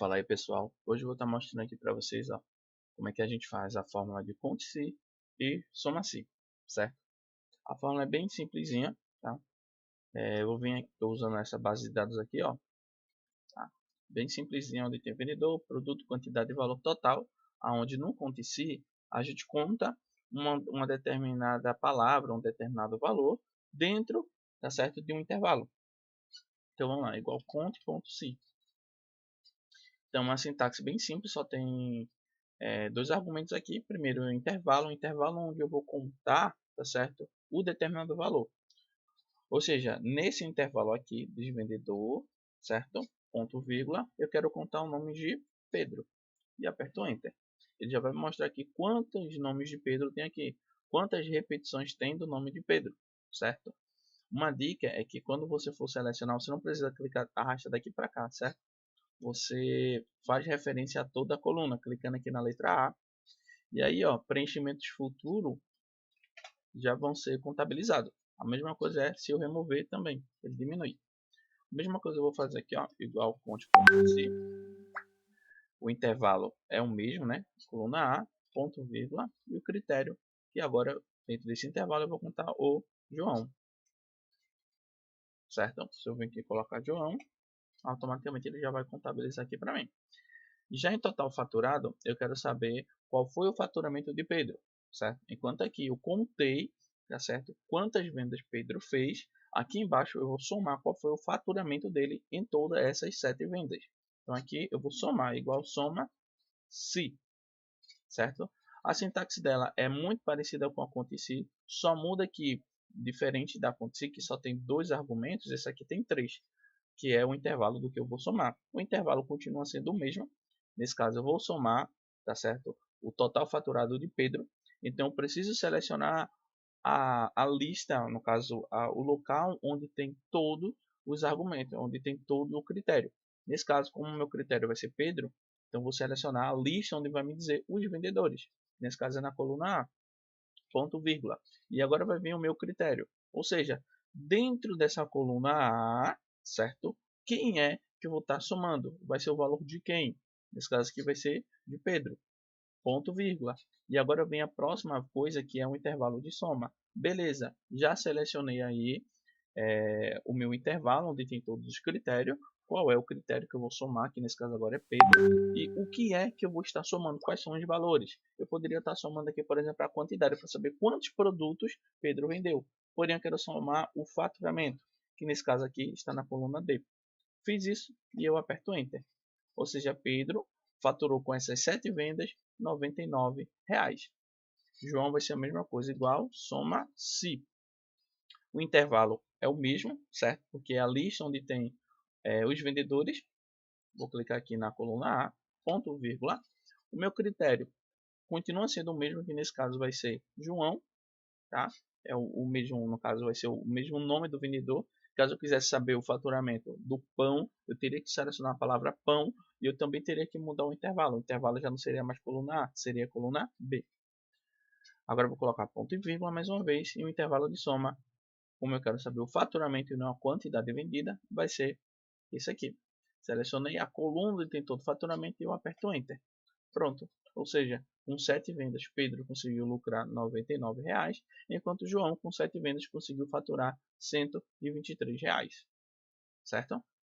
Fala aí pessoal, hoje eu vou estar mostrando aqui para vocês como é que a gente faz a fórmula de conte-se e soma-se, certo? A fórmula é bem simplesinha, tá? Eu vou vir aqui, tô usando essa base de dados aqui, ó, tá? Bem simplesinha, onde tem vendedor, produto, quantidade e valor total, aonde no conte-se a gente conta uma determinada palavra, um determinado valor dentro, tá certo, de um intervalo. Então vamos lá, igual conte.se. Então uma sintaxe bem simples, só tem dois argumentos aqui. Primeiro, o intervalo onde eu vou contar, tá certo? O determinado valor. Ou seja, nesse intervalo aqui de vendedor, certo? Ponto, vírgula, eu quero contar o nome de Pedro. E aperto Enter. Ele já vai me mostrar aqui quantos nomes de Pedro tem aqui. Quantas repetições tem do nome de Pedro, certo? Uma dica é que quando você for selecionar, você não precisa clicar, arrasta daqui para cá, certo? Você faz referência a toda a coluna, clicando aqui na letra A. E aí, ó, preenchimentos futuro já vão ser contabilizados. A mesma coisa é se eu remover também, ele diminui. A mesma coisa eu vou fazer aqui, ó, igual conte.se. O intervalo é o mesmo, né? Coluna A, ponto, vírgula, e o critério, que agora dentro desse intervalo eu vou contar o João. Certo? Se eu vir aqui colocar João, automaticamente ele já vai contabilizar aqui para mim. Já em total faturado, eu quero saber qual foi o faturamento de Pedro, certo? Enquanto aqui eu contei, tá certo? Quantas vendas Pedro fez, aqui embaixo eu vou somar qual foi o faturamento dele em todas essas 7 vendas. Então aqui eu vou somar, igual soma-se, certo? A sintaxe dela é muito parecida com a conte-se, só muda que, diferente da conte-se, que só tem 2 argumentos, esse aqui tem 3, que é o intervalo do que eu vou somar. O intervalo continua sendo o mesmo. Nesse caso, eu vou somar, tá certo? O total faturado de Pedro. Então, eu preciso selecionar a lista, no caso, o local onde tem todos os argumentos, onde tem todo o critério. Nesse caso, como o meu critério vai ser Pedro, então vou selecionar a lista onde vai me dizer os vendedores. Nesse caso é na coluna A, ponto, vírgula. E agora vai vir o meu critério. Ou seja, dentro dessa coluna A, certo? Quem é que eu vou estar somando? Vai ser o valor de quem? Nesse caso aqui vai ser de Pedro. Ponto, vírgula. E agora vem a próxima coisa que é um intervalo de soma. Beleza, já selecionei aí o meu intervalo, onde tem todos os critérios. Qual é o critério que eu vou somar, que nesse caso agora é Pedro. E o que é que eu vou estar somando, quais são os valores. Eu poderia estar somando aqui, por exemplo, a quantidade, para saber quantos produtos Pedro vendeu. Porém, eu quero somar o faturamento, que nesse caso aqui está na coluna D. Fiz isso e eu aperto Enter. Ou seja, Pedro faturou com essas 7 vendas R$ 99. João vai ser a mesma coisa, igual, soma-se. O intervalo é o mesmo, certo? Porque é a lista onde tem os vendedores. Vou clicar aqui na coluna A, ponto, vírgula. O meu critério continua sendo o mesmo, que nesse caso vai ser João, tá? É o mesmo, no caso vai ser o mesmo nome do vendedor. Caso eu quisesse saber o faturamento do pão, eu teria que selecionar a palavra pão e eu também teria que mudar o intervalo. O intervalo já não seria mais coluna A, seria coluna B. Agora eu vou colocar ponto e vírgula mais uma vez e o intervalo de soma, como eu quero saber o faturamento e não a quantidade vendida, vai ser esse aqui. Selecionei a coluna que tem todo o faturamento e eu aperto Enter. Pronto. Ou seja, com 7 vendas, Pedro conseguiu lucrar R$ 99, enquanto João, com 7 vendas, conseguiu faturar R$ 123. Certo?